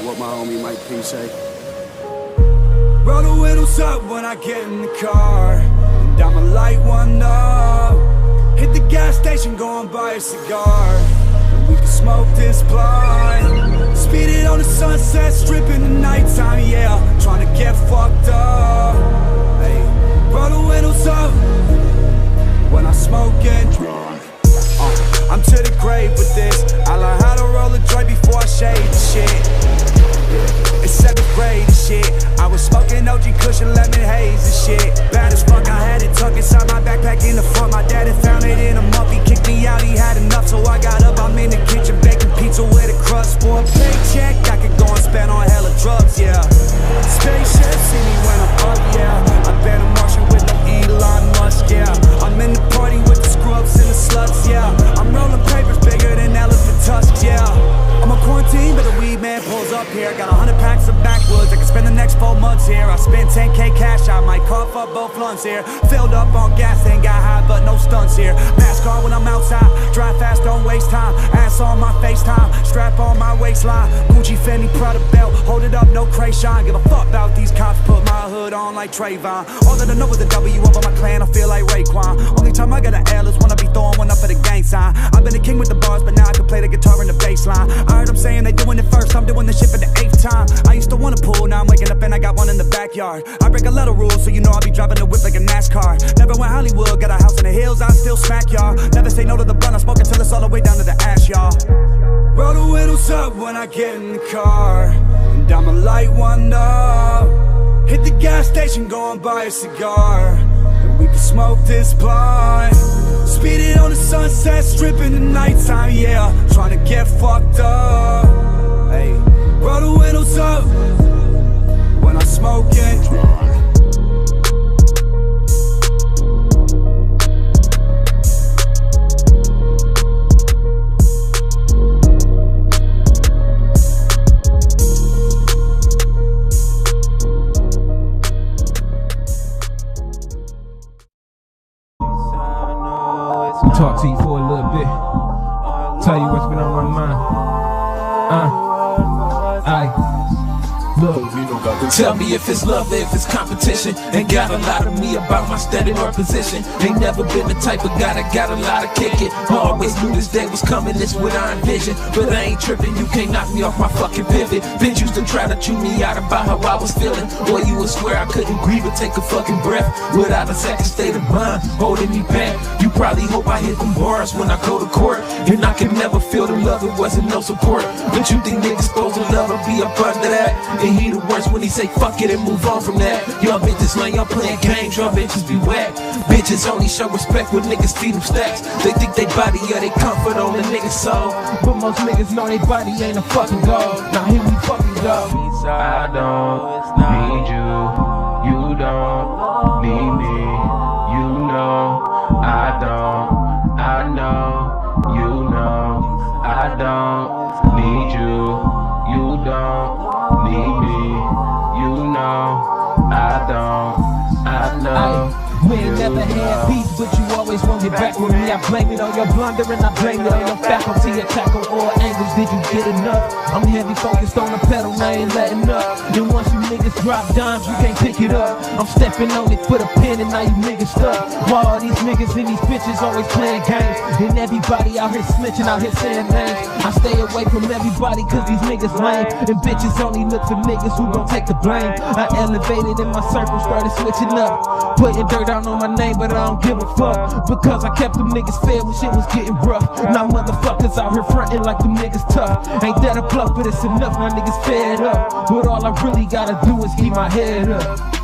what my homie Mike P say. Roll the windows up when I get in the car, and I'ma light one up. Hit the gas station, go and buy a cigar, and we can smoke this blunt. Speed it on the Sunset Strip in the nighttime, yeah. Tryna get fucked up. Hey, roll the windows up when I smoke and drunk. I'm to the grave with this. I learned how to roll a joint before I shave the shit. It's 7th grade and shit. I was smoking OG Kush and lemon haze and shit. Bad as fuck, I had it tucked inside my backpack in the front. My dad had found it in a month. He kicked me out, he had enough. So I got up, I'm in the kitchen baking pizza with a crust. For a paycheck, I could go and spend on hella drugs, yeah. Spaceship, see me when I'm up, yeah. I've been a Martian with no Elon Musk, yeah. I'm in the party with the scrubs and the sluts, yeah. I'm rolling papers bigger than elephant tusks, yeah. I'm on quarantine, but the weed man pulls up here. Got 100 packs of backwoods, I can spend the next 4 months here. I spent 10K cash, I might cough up both lungs here. Filled up on gas, ain't got high, but no stunts here. Mask on when I'm outside, drive fast, don't waste time. Ass on my FaceTime, strap on my waistline. Gucci, Fendi, Prada belt, hold it up, no Krayshawn. Give a fuck about these cops, put my hood on like Trayvon. All that I know is the W up on my clan, I feel like Raekwon. Only time I got an L is when I be throwing one up for the gang sign. I've been the king with the bars, but now I can play the guitar and the bass line. I heard them saying they doing it first, I'm doing this shit for the 8th time. I used to wanna pool, now I'm waking up and I got one in the backyard. I break a lot of rules, so you know I be driving the whip like a NASCAR. Never went Hollywood, got a house in the hills, I still smack y'all. Never say no to the blunt, I smoke until it's all the way down to the ash, y'all. Roll the windows up when I get in the car, and I'ma light one up. Hit the gas station, go and buy a cigar, and we can smoke this blunt. Speed it on the Sunset Strip in the nighttime, yeah. Tryna get fucked up. Hey, roll the windows up when I smoke and drunk. Talk to you for a little bit. Tell you what's been on my mind. Look, tell me if it's love or if it's competition. Ain't got a lot of me about my standing or position. Ain't never been the type of guy that got a lot of kick it. Always knew this day was coming, this what I envisioned. But I ain't tripping, you can't knock me off my fucking pivot. Bitch used to try to chew me out about how I was feeling. Boy, you would swear I couldn't breathe or take a fucking breath without a second state of mind holding me back. You probably hope I hit them bars when I go to court. And I can never feel the love, it wasn't no support. But you think niggas supposed to love or be up under that? And he the worst when he say fuck it and move on from that. Y'all bitches lame, y'all playing games, y'all bitches be whack. Bitches only show respect when niggas feed them stacks. They think they body or they comfort on the niggas soul, but most niggas know they body ain't a fucking dog. Now here we fucking go. I don't need you, you don't need me. You know I don't, I know, you know I don't need you, you don't need me, you know I don't, I know. We ain't never had beef, but you always won't get back with me. I blame it on your blunder and I blame it on your faculty. Attack on all angles, did you get enough? I'm heavy focused on the pedal, I ain't letting up. And once you niggas drop dimes, you can't pick it up. I'm stepping on it, put a pin and now you niggas stuck. While all these niggas and these bitches always playing games, and everybody out here snitching, out here saying names. I stay away from everybody cause these niggas lame, and bitches only look for niggas who gon' take the blame. I elevated in my circle, started switching up, putting dirt out on my name, but I don't give a fuck, because I kept them niggas fed when shit was getting rough. Now motherfuckers out here frontin' like them niggas tough. Ain't that a bluff, but it's enough, my niggas fed up. But all I really gotta do is keep my head up.